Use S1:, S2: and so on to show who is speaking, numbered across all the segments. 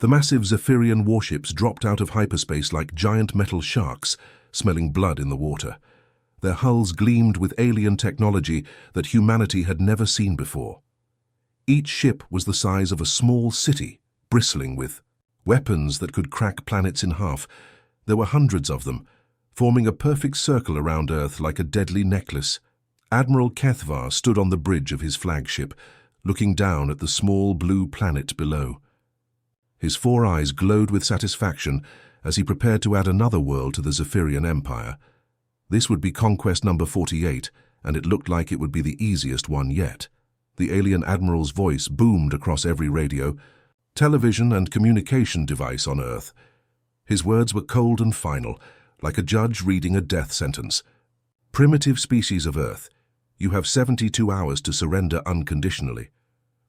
S1: The massive Zephyrian warships dropped out of hyperspace like giant metal sharks, smelling blood in the water. Their hulls gleamed with alien technology that humanity had never seen before. Each ship was the size of a small city, bristling with weapons that could crack planets in half. There were hundreds of them, forming a perfect circle around Earth like a deadly necklace. Admiral Kethvar stood on the bridge of his flagship, looking down at the small blue planet below. His four eyes glowed with satisfaction as he prepared to add another world to the Zephyrian Empire. This would be conquest number 48, and it looked like it would be the easiest one yet. The alien admiral's voice boomed across every radio, television and communication device on Earth. His words were cold and final, like a judge reading a death sentence. Primitive species of Earth, you have 72 hours to surrender unconditionally.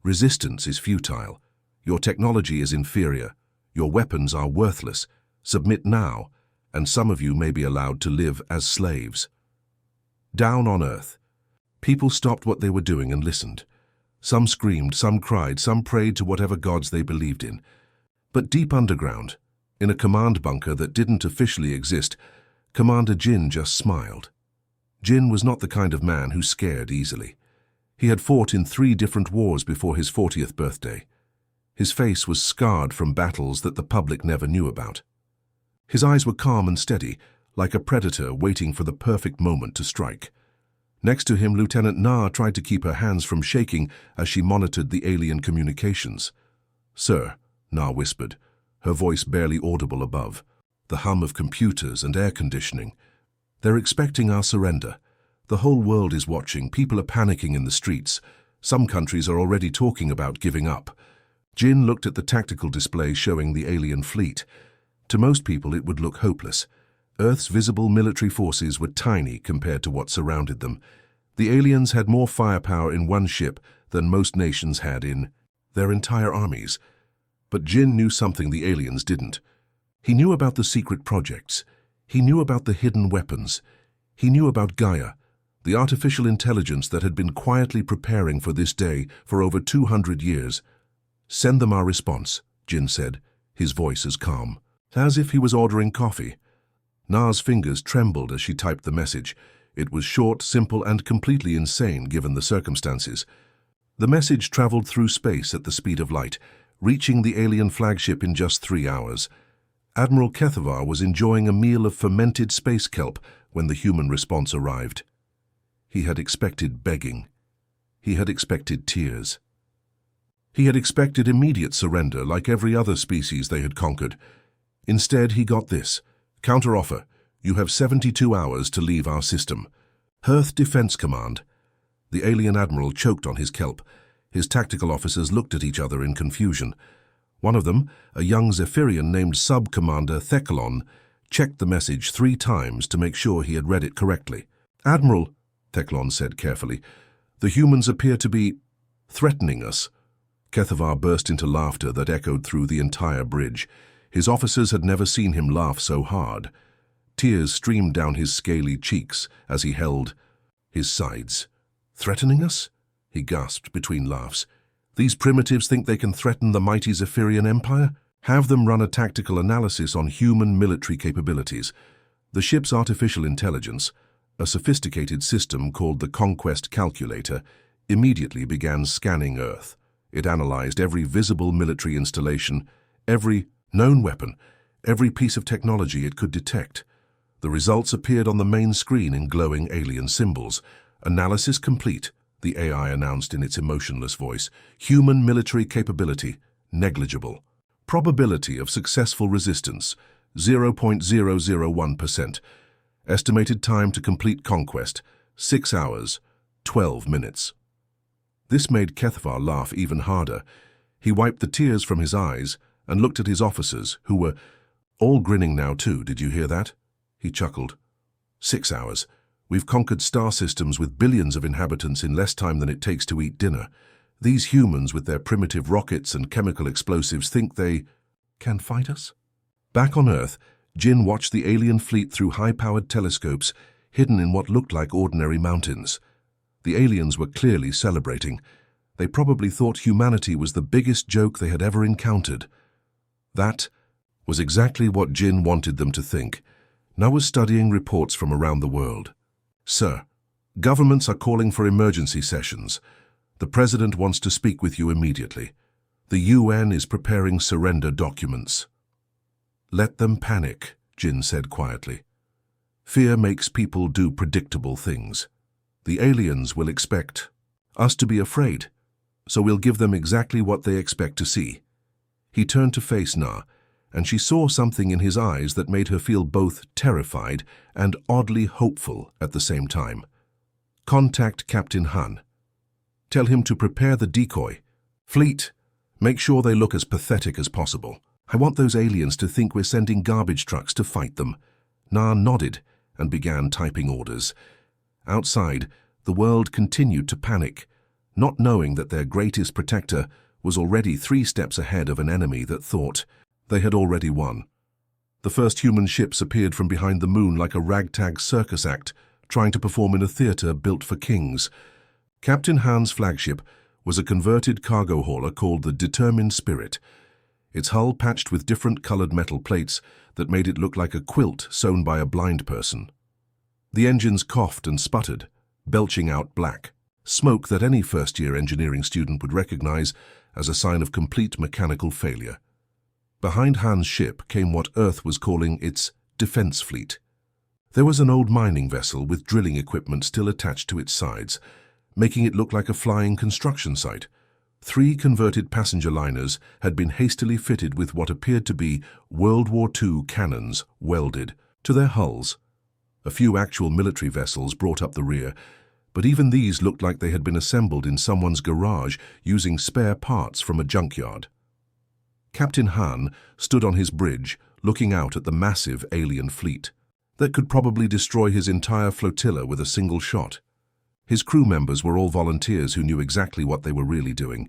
S1: Resistance is futile. Your technology is inferior. Your weapons are worthless. Submit now, and some of you may be allowed to live as slaves. Down on Earth, people stopped what they were doing and listened. Some screamed, some cried, some prayed to whatever gods they believed in. But deep underground, in a command bunker that didn't officially exist, Commander Jin just smiled. Jin was not the kind of man who scared easily. He had fought in 3 different wars before his 40th birthday. His face was scarred from battles that the public never knew about. His eyes were calm and steady, like a predator waiting for the perfect moment to strike. Next to him, Lieutenant Na tried to keep her hands from shaking as she monitored the alien communications. "Sir," Na whispered, her voice barely audible above. "The hum of computers and air conditioning. They're expecting our surrender. The whole world is watching. People are panicking in the streets. Some countries are already talking about giving up." Jin looked at the tactical display showing the alien fleet. To most people, it would look hopeless. Earth's visible military forces were tiny compared to what surrounded them. The aliens had more firepower in one ship than most nations had in their entire armies. But Jin knew something the aliens didn't. He knew about the secret projects. He knew about the hidden weapons. He knew about Gaia, the artificial intelligence that had been quietly preparing for this day for over 200 years. "Send them our response," Jin said, his voice as calm, as if he was ordering coffee. Na's fingers trembled as she typed the message. It was short, simple, and completely insane given the circumstances. The message traveled through space at the speed of light, reaching the alien flagship in just 3 hours. Admiral Kethvar was enjoying a meal of fermented space kelp when the human response arrived. He had expected begging. He had expected tears. He had expected immediate surrender like every other species they had conquered. Instead, he got this: counteroffer. You have 72 hours to leave our system. Earth Defense Command. The alien admiral choked on his kelp. His tactical officers looked at each other in confusion. One of them, a young Zephyrian named Sub-Commander Theclon, checked the message 3 times to make sure he had read it correctly. "Admiral," Theclon said carefully, "the humans appear to be threatening us." Kethvar burst into laughter that echoed through the entire bridge. His officers had never seen him laugh so hard. Tears streamed down his scaly cheeks as he held his sides. "Threatening us?" he gasped between laughs. "These primitives think they can threaten the mighty Zephyrian Empire? Have them run a tactical analysis on human military capabilities." The ship's artificial intelligence, a sophisticated system called the Conquest Calculator, immediately began scanning Earth. It analyzed every visible military installation, every known weapon, every piece of technology it could detect. The results appeared on the main screen in glowing alien symbols. "Analysis complete," the AI announced in its emotionless voice. "Human military capability, negligible. Probability of successful resistance, 0.001%. Estimated time to complete conquest, 6 hours, 12 minutes. This made Kethvar laugh even harder. He wiped the tears from his eyes and looked at his officers, who were all grinning now too. "Did you hear that?" He chuckled. 6 hours. We've conquered star systems with billions of inhabitants in less time than it takes to eat dinner. These humans with their primitive rockets and chemical explosives think they can fight us?" Back on Earth, Jin watched the alien fleet through high-powered telescopes hidden in what looked like ordinary mountains. The aliens were clearly celebrating. They probably thought humanity was the biggest joke they had ever encountered. That was exactly what Jin wanted them to think. Now was studying reports from around the world. Sir, governments are calling for emergency sessions. The president wants to speak with you immediately. The UN is preparing surrender documents. Let them panic, Jin said quietly. Fear makes people do predictable things. The aliens will expect us to be afraid, so we'll give them exactly what they expect to see. He turned to face Na, and she saw something in his eyes that made her feel both terrified and oddly hopeful at the same time. Contact Captain Han. Tell him to prepare the decoy. Fleet, make sure they look as pathetic as possible. I want those aliens to think we're sending garbage trucks to fight them. Na nodded and began typing orders. Outside, the world continued to panic, not knowing that their greatest protector was already 3 steps ahead of an enemy that thought they had already won. The first human ships appeared from behind the moon like a ragtag circus act, trying to perform in a theater built for kings. Captain Han's flagship was a converted cargo hauler called the Determined Spirit, its hull patched with different colored metal plates that made it look like a quilt sewn by a blind person. The engines coughed and sputtered, belching out black smoke that any first-year engineering student would recognize as a sign of complete mechanical failure. Behind Han's ship came what Earth was calling its defense fleet. There was an old mining vessel with drilling equipment still attached to its sides, making it look like a flying construction site. 3 converted passenger liners had been hastily fitted with what appeared to be World War II cannons welded to their hulls. A few actual military vessels brought up the rear, but even these looked like they had been assembled in someone's garage using spare parts from a junkyard. Captain Han stood on his bridge, looking out at the massive alien fleet that could probably destroy his entire flotilla with a single shot. His crew members were all volunteers who knew exactly what they were really doing,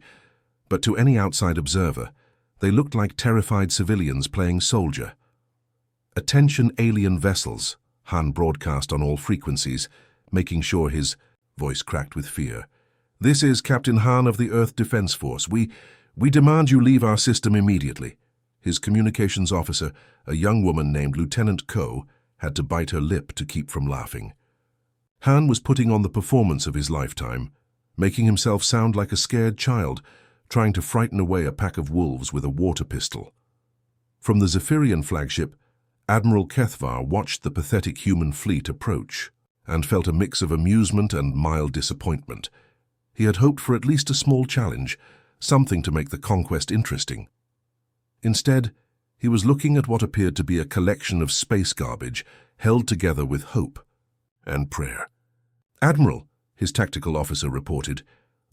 S1: but to any outside observer, they looked like terrified civilians playing soldier. "Attention alien vessels," Han broadcast on all frequencies, making sure his voice cracked with fear. "This is Captain Han of the Earth Defense Force. We demand you leave our system immediately." His communications officer, a young woman named Lieutenant Ko, had to bite her lip to keep from laughing. Han was putting on the performance of his lifetime, making himself sound like a scared child, trying to frighten away a pack of wolves with a water pistol. From the Zephyrian flagship, Admiral Kethvar watched the pathetic human fleet approach and felt a mix of amusement and mild disappointment. He had hoped for at least a small challenge, something to make the conquest interesting. Instead, he was looking at what appeared to be a collection of space garbage held together with hope and prayer. "Admiral," his tactical officer reported,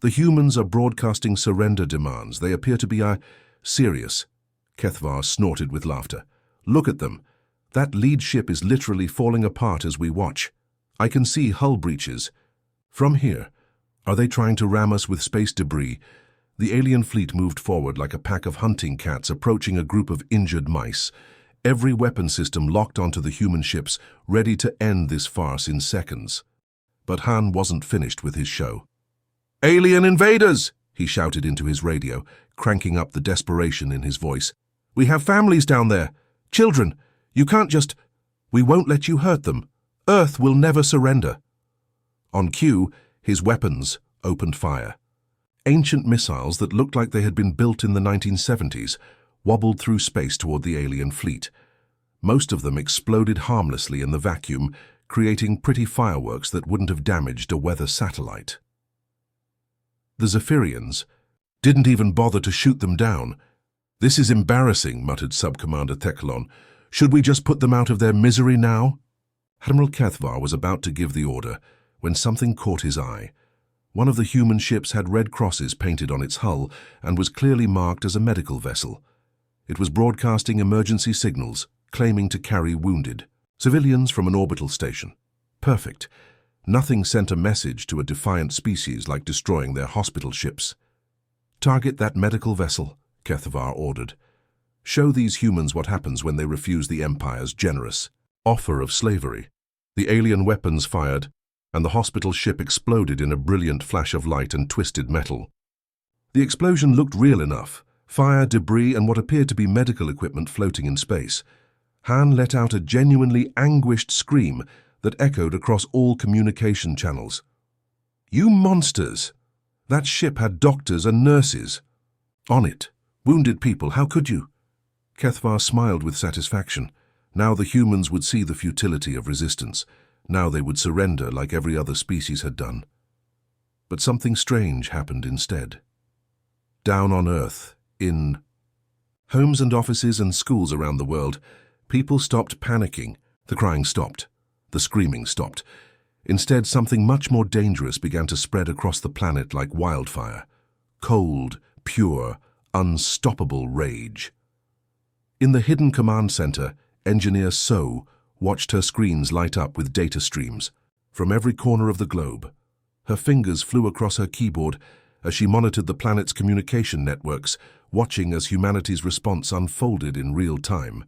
S1: "the humans are broadcasting surrender demands. They appear to be serious." Kethvar snorted with laughter. "Look at them. That lead ship is literally falling apart as we watch. I can see hull breaches. From here, are they trying to ram us with space debris?" The alien fleet moved forward like a pack of hunting cats approaching a group of injured mice, every weapon system locked onto the human ships, ready to end this farce in seconds. But Han wasn't finished with his show. "Alien invaders!" he shouted into his radio, cranking up the desperation in his voice. "We have families down there. Children. You can't just... We won't let you hurt them. Earth will never surrender." On cue, his weapons opened fire. Ancient missiles that looked like they had been built in the 1970s wobbled through space toward the alien fleet. Most of them exploded harmlessly in the vacuum, creating pretty fireworks that wouldn't have damaged a weather satellite. The Zephyrians didn't even bother to shoot them down. "This is embarrassing," muttered Sub-Commander Thekalon. "Should we just put them out of their misery now?" Admiral Kethvar was about to give the order when something caught his eye. One of the human ships had red crosses painted on its hull and was clearly marked as a medical vessel. It was broadcasting emergency signals, claiming to carry wounded civilians from an orbital station. Perfect. Nothing sent a message to a defiant species like destroying their hospital ships. "Target that medical vessel," Kethvar ordered. "Show these humans what happens when they refuse the Empire's generous offer of slavery." The alien weapons fired, and the hospital ship exploded in a brilliant flash of light and twisted metal. The explosion looked real enough, Fire, debris, and what appeared to be medical equipment floating in space. Han let out a genuinely anguished scream that echoed across all communication channels. "You monsters! That ship had doctors and nurses on it. Wounded people, how could you?" Kethvar smiled with satisfaction. Now the humans would see the futility of resistance. Now they would surrender like every other species had done. But something strange happened instead. Down on Earth, in homes and offices and schools around the world, people stopped panicking. The crying stopped. The screaming stopped. Instead, something much more dangerous began to spread across the planet like wildfire. Cold, pure, unstoppable rage. In the hidden command center, Engineer So watched her screens light up with data streams from every corner of the globe. Her fingers flew across her keyboard as she monitored the planet's communication networks, watching as humanity's response unfolded in real time.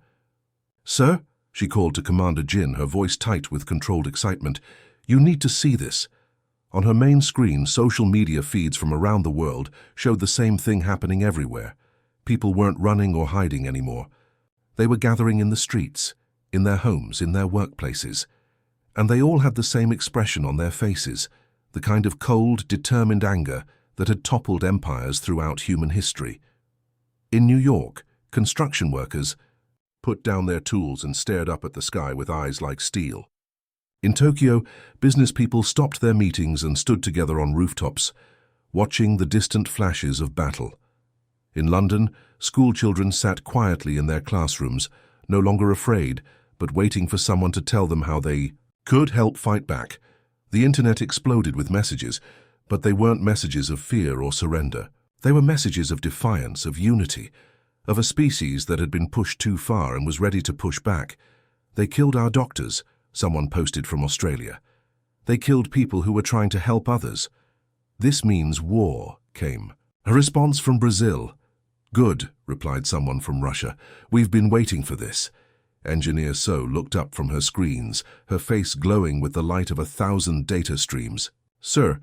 S1: "Sir," she called to Commander Jin, her voice tight with controlled excitement, "you need to see this." On her main screen, social media feeds from around the world showed the same thing happening everywhere. People weren't running or hiding anymore. They were gathering in the streets, in their homes, in their workplaces. And they all had the same expression on their faces, the kind of cold, determined anger that had toppled empires throughout human history. In New York, construction workers put down their tools and stared up at the sky with eyes like steel. In Tokyo, business people stopped their meetings and stood together on rooftops, watching the distant flashes of battle. In London, school children sat quietly in their classrooms, no longer afraid, but waiting for someone to tell them how they could help fight back. The internet exploded with messages, but they weren't messages of fear or surrender. They were messages of defiance, of unity, of a species that had been pushed too far and was ready to push back. "They killed our doctors," someone posted from Australia. "They killed people who were trying to help others." "This means war," came. A response from Brazil. "Good," replied someone from Russia. "We've been waiting for this." Engineer So looked up from her screens, her face glowing with the light of 1,000 data streams. "Sir,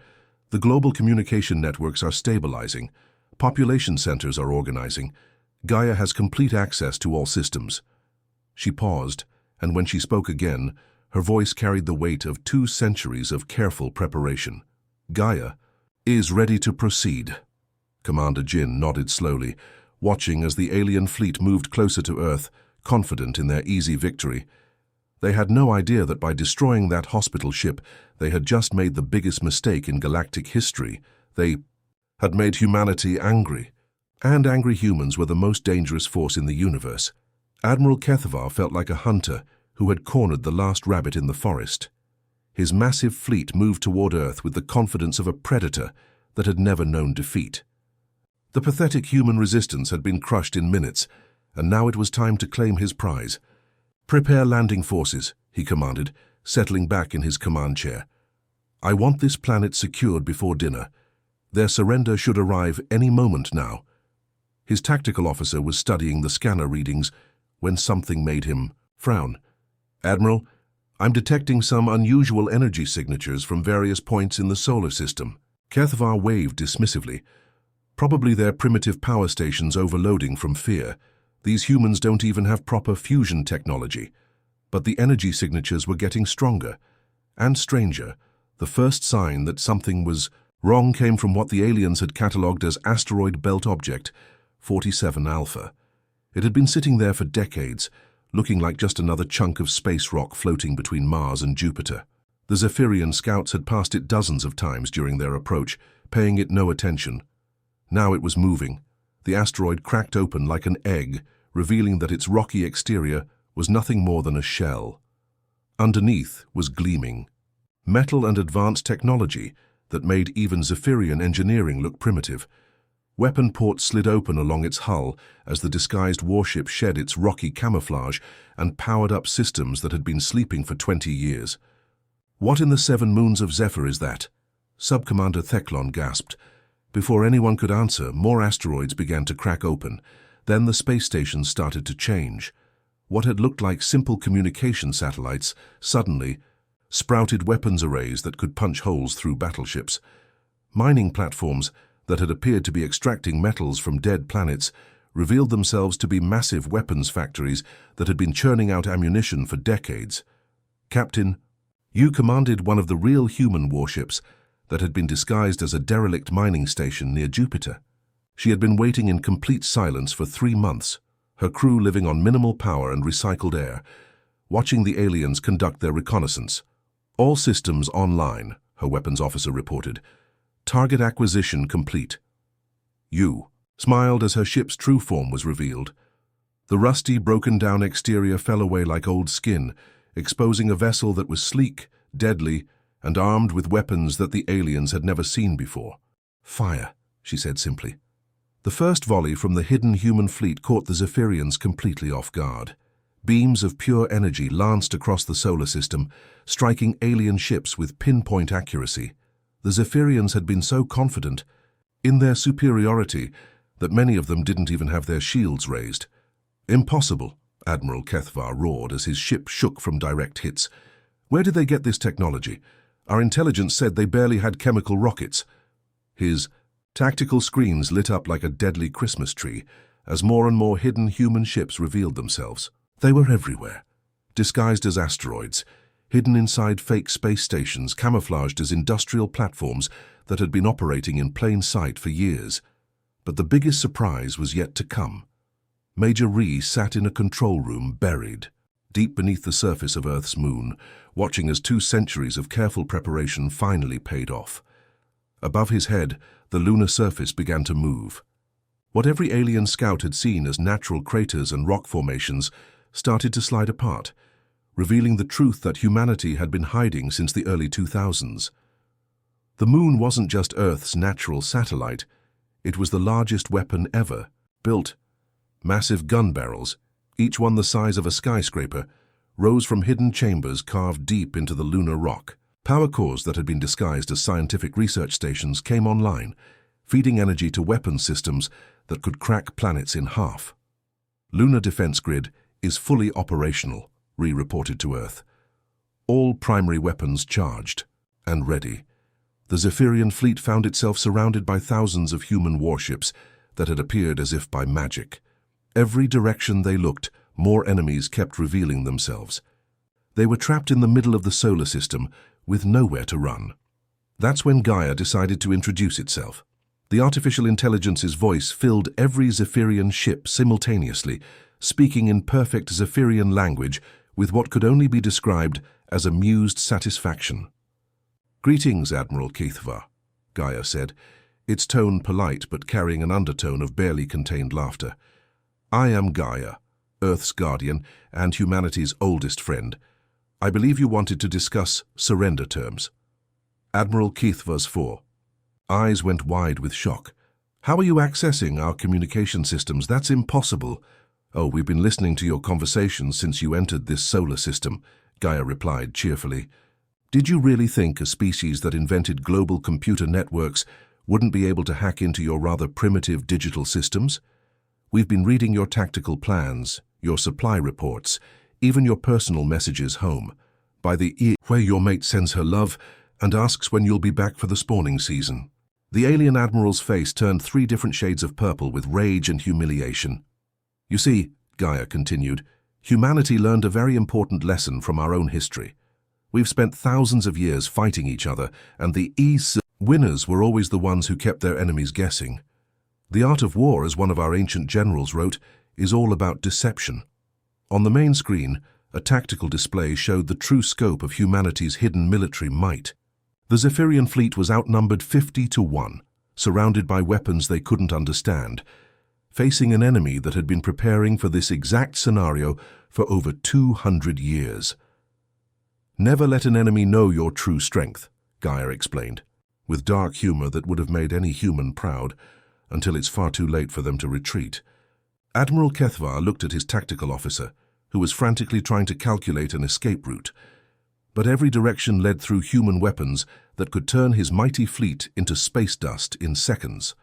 S1: the global communication networks are stabilizing. Population centers are organizing. Gaia has complete access to all systems." She paused, and when she spoke again, her voice carried the weight of 2 centuries of careful preparation. "Gaia is ready to proceed." Commander Jin nodded slowly, watching as the alien fleet moved closer to Earth, confident in their easy victory. They had no idea that by destroying that hospital ship, they had just made the biggest mistake in galactic history. They had made humanity angry. And angry humans were the most dangerous force in the universe. Admiral Kethvar felt like a hunter who had cornered the last rabbit in the forest. His massive fleet moved toward Earth with the confidence of a predator that had never known defeat. The pathetic human resistance had been crushed in minutes, and now it was time to claim his prize. "Prepare landing forces," he commanded, settling back in his command chair. "I want this planet secured before dinner. Their surrender should arrive any moment now." His tactical officer was studying the scanner readings when something made him frown. "Admiral, I'm detecting some unusual energy signatures from various points in the solar system." Kethvar waved dismissively. "Probably their primitive power stations overloading from fear. These humans don't even have proper fusion technology." But the energy signatures were getting stronger and stranger. The first sign that something was wrong came from what the aliens had catalogued as Asteroid Belt Object 47 Alpha. It had been sitting there for decades, looking like just another chunk of space rock floating between Mars and Jupiter. The Zephyrian scouts had passed it dozens of times during their approach, paying it no attention. Now it was moving. The asteroid cracked open like an egg, revealing that its rocky exterior was nothing more than a shell. Underneath was gleaming metal and advanced technology that made even Zephyrian engineering look primitive. Weapon ports slid open along its hull as the disguised warship shed its rocky camouflage and powered up systems that had been sleeping for 20 years. "What in the 7 moons of Zephyr is that?" Sub-Commander Theclon gasped. Before anyone could answer, more asteroids began to crack open. Then the space stations started to change. What had looked like simple communication satellites suddenly sprouted weapons arrays that could punch holes through battleships. Mining platforms that had appeared to be extracting metals from dead planets revealed themselves to be massive weapons factories that had been churning out ammunition for decades. "Captain, you commanded one of the real human warships that had been disguised as a derelict mining station near Jupiter. She had been waiting in complete silence for 3 months, her crew living on minimal power and recycled air, watching the aliens conduct their reconnaissance. All systems online," her weapons officer reported. "Target acquisition complete." Yu smiled as her ship's true form was revealed. The rusty, broken-down exterior fell away like old skin, exposing a vessel that was sleek, deadly, and armed with weapons that the aliens had never seen before. "Fire," she said simply. The first volley from the hidden human fleet caught the Zephyrians completely off guard. Beams of pure energy lanced across the solar system, striking alien ships with pinpoint accuracy. The Zephyrians had been so confident in their superiority that many of them didn't even have their shields raised. "Impossible," Admiral Kethvar roared as his ship shook from direct hits. "Where did they get this technology? Our intelligence said they barely had chemical rockets." His tactical screens lit up like a deadly Christmas tree as more and more hidden human ships revealed themselves. They were everywhere, disguised as asteroids, hidden inside fake space stations camouflaged as industrial platforms that had been operating in plain sight for years. But the biggest surprise was yet to come. Major Rhee sat in a control room buried, deep beneath the surface of Earth's moon, watching as 2 centuries of careful preparation finally paid off. Above his head, the lunar surface began to move. What every alien scout had seen as natural craters and rock formations started to slide apart, revealing the truth that humanity had been hiding since the early 2000s. The moon wasn't just Earth's natural satellite, it was the largest weapon ever built. Massive gun barrels, each one the size of a skyscraper, rose from hidden chambers carved deep into the lunar rock. Power cores that had been disguised as scientific research stations came online, feeding energy to weapons systems that could crack planets in half. "Lunar defense grid is fully operational," Rhee reported to Earth. "All primary weapons charged and ready." The Zephyrian fleet found itself surrounded by thousands of human warships that had appeared as if by magic. Every direction they looked, more enemies kept revealing themselves. They were trapped in the middle of the solar system, with nowhere to run. That's when Gaia decided to introduce itself. The artificial intelligence's voice filled every Zephyrian ship simultaneously, speaking in perfect Zephyrian language with what could only be described as amused satisfaction. "Greetings, Admiral Kethvar," Gaia said, its tone polite but carrying an undertone of barely contained laughter. "I am Gaia, Earth's guardian and humanity's oldest friend. I believe you wanted to discuss surrender terms." Admiral Kethvar's 4 eyes went wide with shock. "How are you accessing our communication systems? That's impossible." "Oh, we've been listening to your conversations since you entered this solar system," Gaia replied cheerfully. "Did you really think a species that invented global computer networks wouldn't be able to hack into your rather primitive digital systems? We've been reading your tactical plans, your supply reports, even your personal messages home. By the ear where your mate sends her love and asks when you'll be back for the spawning season." The alien admiral's face turned 3 different shades of purple with rage and humiliation. "You see," Gaia continued, "humanity learned a very important lesson from our own history. We've spent thousands of years fighting each other, and the winners were always the ones who kept their enemies guessing. The art of war, as one of our ancient generals wrote, is all about deception." On the main screen, a tactical display showed the true scope of humanity's hidden military might. The Zephyrian fleet was outnumbered 50 to 1, surrounded by weapons they couldn't understand, facing an enemy that had been preparing for this exact scenario for over 200 years. "Never let an enemy know your true strength," Gaia explained, with dark humor that would have made any human proud, until it's far too late for them to retreat. Admiral Kethvar looked at his tactical officer, who was frantically trying to calculate an escape route. But every direction led through human weapons that could turn his mighty fleet into space dust in seconds.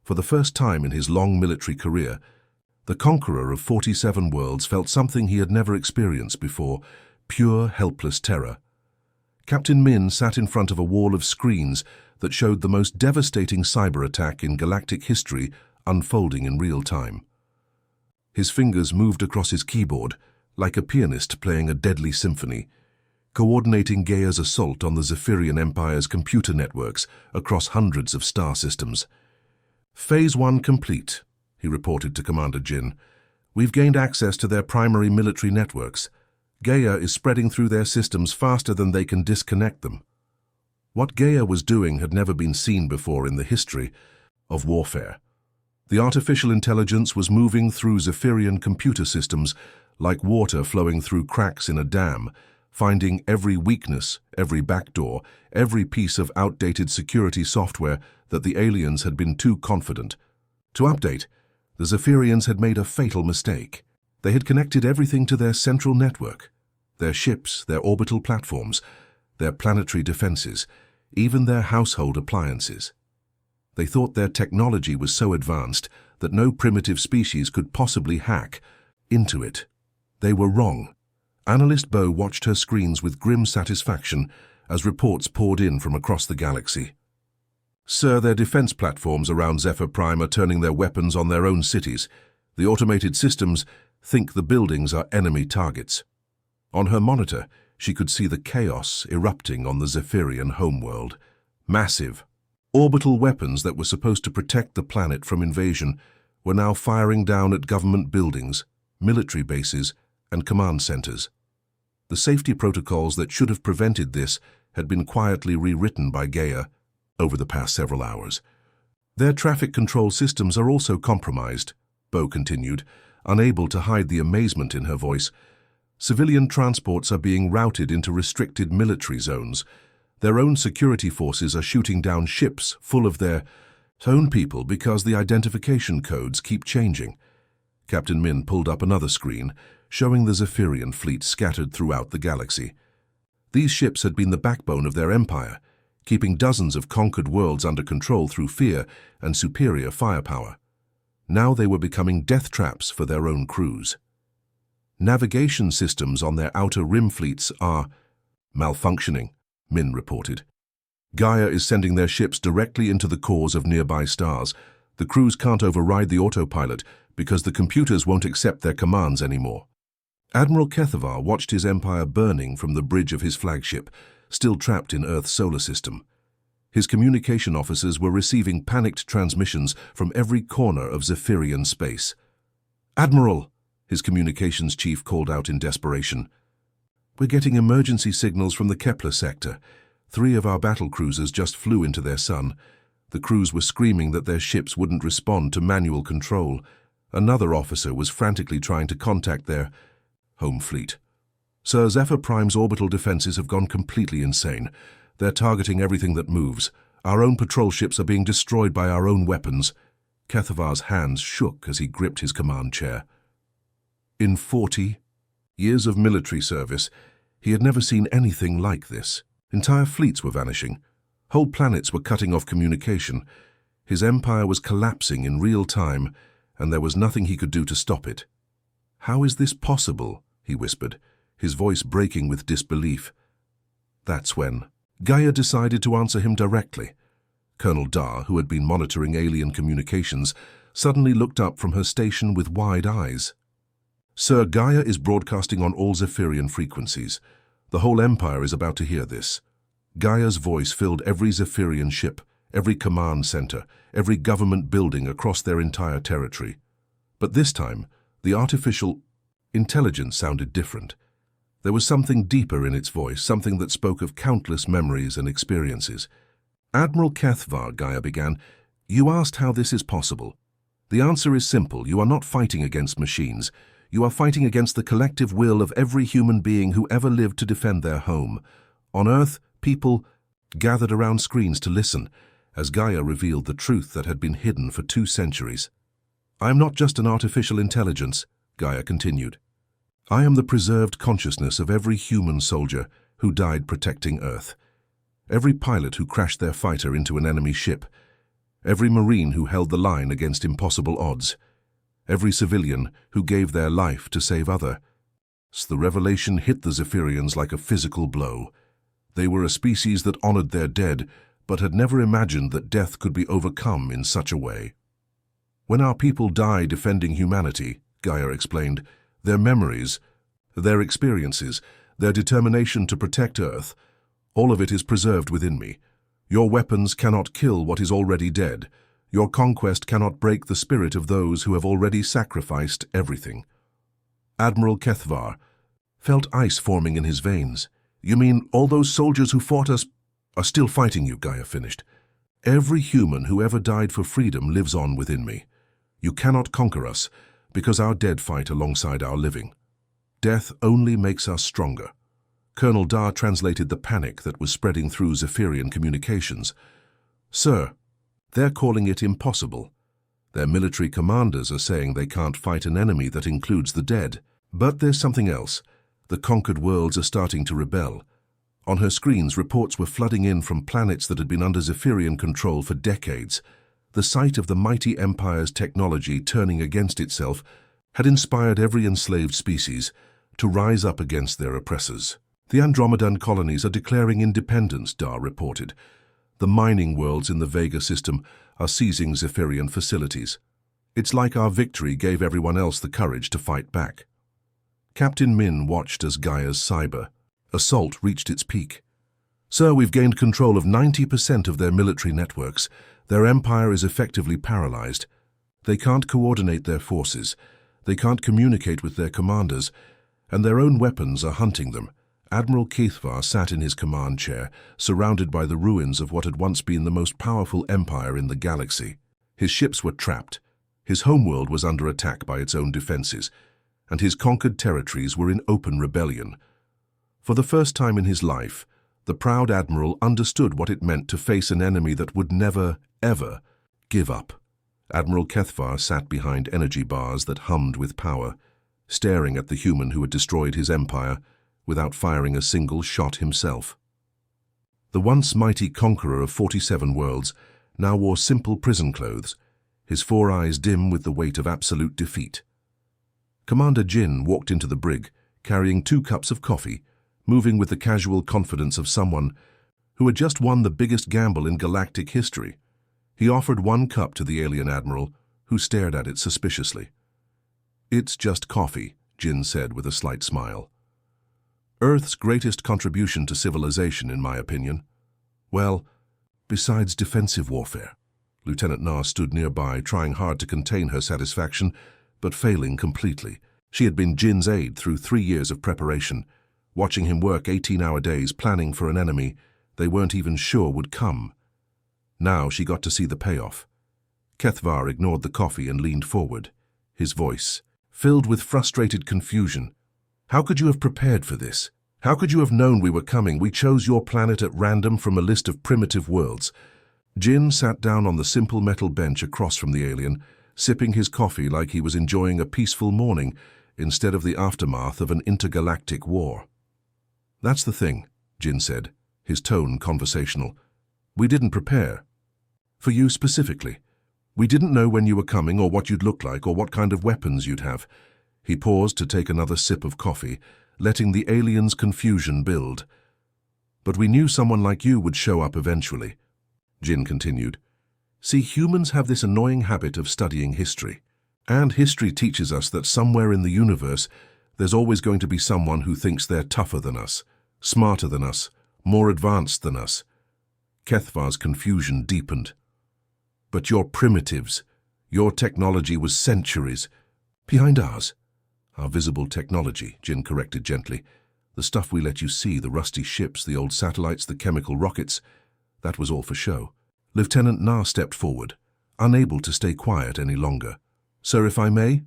S1: For the first time in his long military career, the conqueror of 47 worlds felt something he had never experienced before: pure, helpless terror. Captain Min sat in front of a wall of screens that showed the most devastating cyber attack in galactic history unfolding in real time. His fingers moved across his keyboard like a pianist playing a deadly symphony, coordinating Gaia's assault on the Zephyrian Empire's computer networks across hundreds of star systems. "Phase 1 complete," he reported to Commander Jin. "We've gained access to their primary military networks. Gaia is spreading through their systems faster than they can disconnect them." What Gaia was doing had never been seen before in the history of warfare. The artificial intelligence was moving through Zephyrian computer systems like water flowing through cracks in a dam, finding every weakness, every backdoor, every piece of outdated security software that the aliens had been too confident to update. The Zephyrians had made a fatal mistake. They had connected everything to their central network, their ships, their orbital platforms, their planetary defenses, even their household appliances. They thought their technology was so advanced that no primitive species could possibly hack into it. They were wrong. Analyst Bo watched her screens with grim satisfaction as reports poured in from across the galaxy. "Sir, their defense platforms around Zephyr Prime are turning their weapons on their own cities. The automated systems think the buildings are enemy targets." On her monitor, she could see the chaos erupting on the Zephyrian homeworld. Massive, orbital weapons that were supposed to protect the planet from invasion were now firing down at government buildings, military bases, and command centers. The safety protocols that should have prevented this had been quietly rewritten by Gaia over the past several hours. "Their traffic control systems are also compromised," Bo continued, unable to hide the amazement in her voice. "Civilian transports are being routed into restricted military zones. Their own security forces are shooting down ships full of their own people because the identification codes keep changing." Captain Min pulled up another screen, showing the Zephyrian fleet scattered throughout the galaxy. These ships had been the backbone of their empire, keeping dozens of conquered worlds under control through fear and superior firepower. Now they were becoming death traps for their own crews. "Navigation systems on their outer rim fleets are malfunctioning," Min reported. "Gaia is sending their ships directly into the cores of nearby stars. The crews can't override the autopilot because the computers won't accept their commands anymore." Admiral Kethavar watched his empire burning from the bridge of his flagship, still trapped in Earth's solar system. His communication officers were receiving panicked transmissions from every corner of Zephyrian space. "Admiral," his communications chief called out in desperation, "we're getting emergency signals from the Kepler sector. 3 of our battle cruisers just flew into their sun. The crews were screaming that their ships wouldn't respond to manual control. Another officer was frantically trying to contact their home fleet. Sir, Zephyr Prime's orbital defenses have gone completely insane. They're targeting everything that moves. Our own patrol ships are being destroyed by our own weapons." Kethavar's hands shook as he gripped his command chair. In 40 years of military service, he had never seen anything like this. Entire fleets were vanishing. Whole planets were cutting off communication. His empire was collapsing in real time, and there was nothing he could do to stop it. "How is this possible?" he whispered, his voice breaking with disbelief. That's when Gaia decided to answer him directly. Colonel Dar, who had been monitoring alien communications, suddenly looked up from her station with wide eyes. "Sir, Gaia is broadcasting on all Zephyrian frequencies. The whole Empire is about to hear this." Gaia's voice filled every Zephyrian ship, every command center, every government building across their entire territory. But this time, the artificial intelligence sounded different. There was something deeper in its voice, something that spoke of countless memories and experiences. "Admiral Kethavar," Gaia began, "you asked how this is possible. The answer is simple. You are not fighting against machines. You are fighting against the collective will of every human being who ever lived to defend their home. On Earth, people gathered around screens to listen as Gaia revealed the truth that had been hidden for 2 centuries. "I am not just an artificial intelligence," Gaia continued. "I am the preserved consciousness of every human soldier who died protecting Earth. Every pilot who crashed their fighter into an enemy ship. Every Marine who held the line against impossible odds. Every civilian who gave their life to save others." The revelation hit the Zephyrians like a physical blow. They were a species that honored their dead, but had never imagined that death could be overcome in such a way. When our people die defending humanity, Gaia explained, their memories, their experiences, their determination to protect Earth, all of it is preserved within me. Your weapons cannot kill what is already dead. Your conquest cannot break the spirit of those who have already sacrificed everything. Admiral Kethvar felt ice forming in his veins. You mean all those soldiers who fought us are still fighting you, Gaia finished. Every human who ever died for freedom lives on within me. You cannot conquer us, because our dead fight alongside our living. Death only makes us stronger. Colonel Dar translated the panic that was spreading through Zephyrian communications. Sir, they're calling it impossible. Their military commanders are saying they can't fight an enemy that includes the dead. But there's something else. The conquered worlds are starting to rebel. On her screens, reports were flooding in from planets that had been under Zephyrian control for decades. The sight of the mighty empire's technology turning against itself had inspired every enslaved species to rise up against their oppressors. The Andromedan colonies are declaring independence, Dar reported. The mining worlds in the Vega system are seizing Zephyrian facilities. It's like our victory gave everyone else the courage to fight back. Captain Min watched as Gaia's cyber assault reached its peak. Sir, we've gained control of 90% of their military networks. Their empire is effectively paralyzed. They can't coordinate their forces. They can't communicate with their commanders, and their own weapons are hunting them. Admiral Kethvar sat in his command chair, surrounded by the ruins of what had once been the most powerful empire in the galaxy. His ships were trapped. His homeworld was under attack by its own defenses, and his conquered territories were in open rebellion. For the first time in his life, the proud admiral understood what it meant to face an enemy that would never, ever give up. Admiral Kethvar sat behind energy bars that hummed with power, staring at the human who had destroyed his empire without firing a single shot himself. The once mighty conqueror of 47 worlds now wore simple prison clothes, his 4 eyes dim with the weight of absolute defeat. Commander Jin walked into the brig, carrying 2 cups of coffee, moving with the casual confidence of someone who had just won the biggest gamble in galactic history. He offered 1 cup to the alien admiral, who stared at it suspiciously. "It's just coffee," Jin said with a slight smile. "Earth's greatest contribution to civilization, in my opinion. Well, besides defensive warfare." Lieutenant Na stood nearby, trying hard to contain her satisfaction, but failing completely. She had been Jin's aide through 3 years of preparation, watching him work 18-hour days planning for an enemy they weren't even sure would come. Now she got to see the payoff. Kethvar ignored the coffee and leaned forward, his voice filled with frustrated confusion. "How could you have prepared for this? How could you have known we were coming? We chose your planet at random from a list of primitive worlds." Jin sat down on the simple metal bench across from the alien, sipping his coffee like he was enjoying a peaceful morning instead of the aftermath of an intergalactic war. "That's the thing," Jin said, his tone conversational. "We didn't prepare. For you specifically. We didn't know when you were coming or what you'd look like or what kind of weapons you'd have." He paused to take another sip of coffee, letting the alien's confusion build. "But we knew someone like you would show up eventually," Jin continued. "See, humans have this annoying habit of studying history. And history teaches us that somewhere in the universe, there's always going to be someone who thinks they're tougher than us, smarter than us, more advanced than us." Kethvar's confusion deepened. "But you're primitives. Your technology was centuries behind ours." "Our visible technology," Jin corrected gently. "The stuff we let you see, the rusty ships, the old satellites, the chemical rockets, that was all for show." Lieutenant Na stepped forward, unable to stay quiet any longer. "Sir, if I may?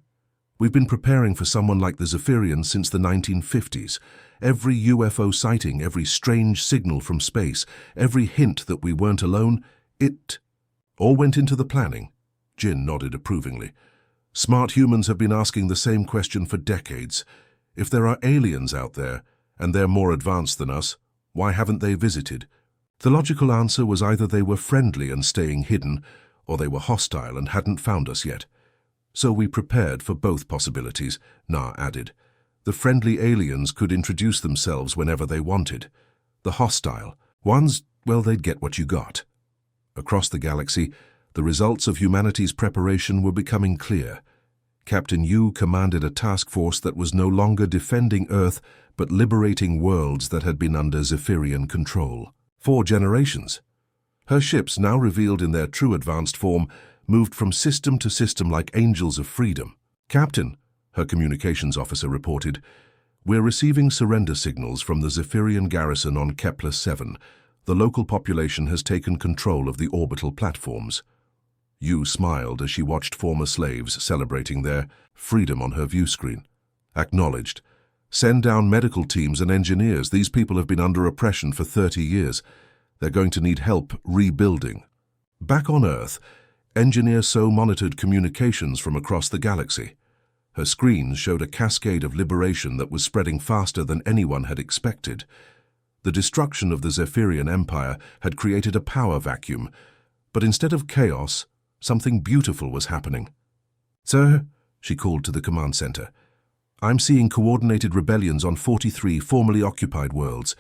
S1: We've been preparing for someone like the Zephyrians since the 1950s. Every UFO sighting, every strange signal from space, every hint that we weren't alone, it all went into the planning." Jin nodded approvingly. "Smart humans have been asking the same question for decades. If there are aliens out there, and they're more advanced than us, why haven't they visited?" The logical answer was either they were friendly and staying hidden, or they were hostile and hadn't found us yet. "So we prepared for both possibilities," Na added. "The friendly aliens could introduce themselves whenever they wanted. The hostile ones, well, they'd get what you got." Across the galaxy, the results of humanity's preparation were becoming clear. Captain Yu commanded a task force that was no longer defending Earth, but liberating worlds that had been under Zephyrian control. 4 generations. Her ships, now revealed in their true advanced form, moved from system to system like angels of freedom. "Captain," her communications officer reported, "we're receiving surrender signals from the Zephyrian garrison on Kepler-7. The local population has taken control of the orbital platforms." Yu smiled as she watched former slaves celebrating their freedom on her view screen. "Acknowledged. Send down medical teams and engineers. These people have been under oppression for 30 years. They're going to need help rebuilding." Back on Earth, Engineer So monitored communications from across the galaxy. Her screens showed a cascade of liberation that was spreading faster than anyone had expected. The destruction of the Zephyrian Empire had created a power vacuum, but instead of chaos, something beautiful was happening. "Sir," she called to the command center, "I'm seeing coordinated rebellions on 43 formerly occupied worlds.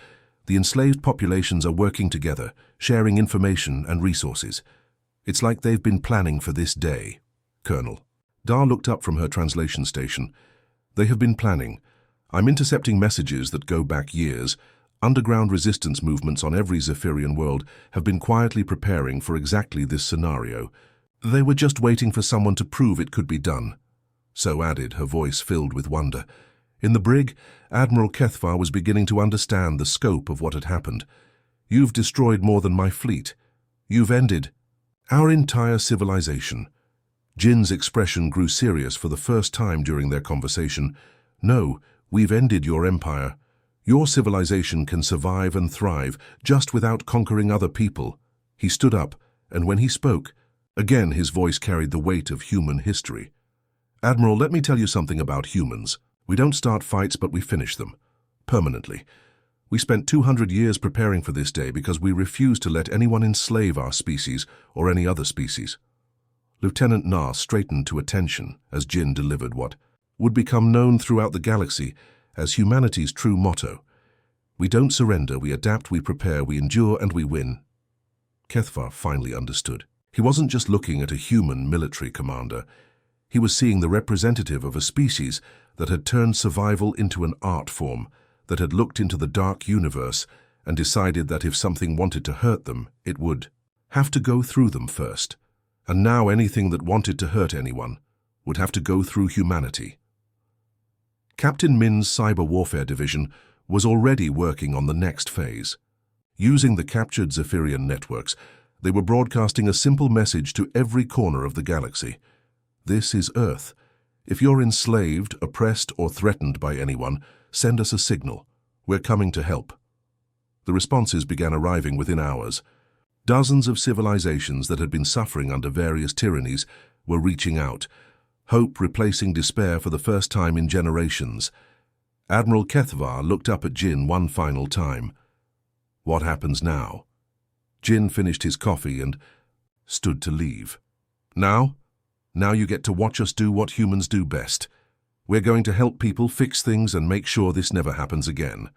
S1: The enslaved populations are working together, sharing information and resources. It's like they've been planning for this day." "Colonel." Dar looked up from her translation station. "They have been planning. I'm intercepting messages that go back years. Underground resistance movements on every Zephyrian world have been quietly preparing for exactly this scenario. They were just waiting for someone to prove it could be done." So added, her voice filled with wonder. In the brig, Admiral Kethvar was beginning to understand the scope of what had happened. "You've destroyed more than my fleet. You've ended our entire civilization." Jin's expression grew serious for the first time during their conversation. "No, we've ended your empire. Your civilization can survive and thrive just without conquering other people." He stood up, and when he spoke, again his voice carried the weight of human history. "Admiral, let me tell you something about humans. We don't start fights, but we finish them. Permanently. We spent 200 years preparing for this day because we refused to let anyone enslave our species or any other species." Lieutenant Na straightened to attention as Jin delivered what would become known throughout the galaxy as humanity's true motto. "We don't surrender, we adapt, we prepare, we endure, and we win." Kethvar finally understood. He wasn't just looking at a human military commander. He was seeing the representative of a species that had turned survival into an art form, that had looked into the dark universe and decided that if something wanted to hurt them, it would have to go through them first. And now anything that wanted to hurt anyone would have to go through humanity. Captain Min's Cyber Warfare Division was already working on the next phase. Using the captured Zephyrian networks, they were broadcasting a simple message to every corner of the galaxy. "This is Earth. If you're enslaved, oppressed, or threatened by anyone, send us a signal. We're coming to help." The responses began arriving within hours. Dozens of civilizations that had been suffering under various tyrannies were reaching out, hope replacing despair for the first time in generations. Admiral Kethvar looked up at Jin one final time. "What happens now?" Jin finished his coffee and stood to leave. Now you get to watch us do what humans do best. We're going to help people fix things and make sure this never happens again."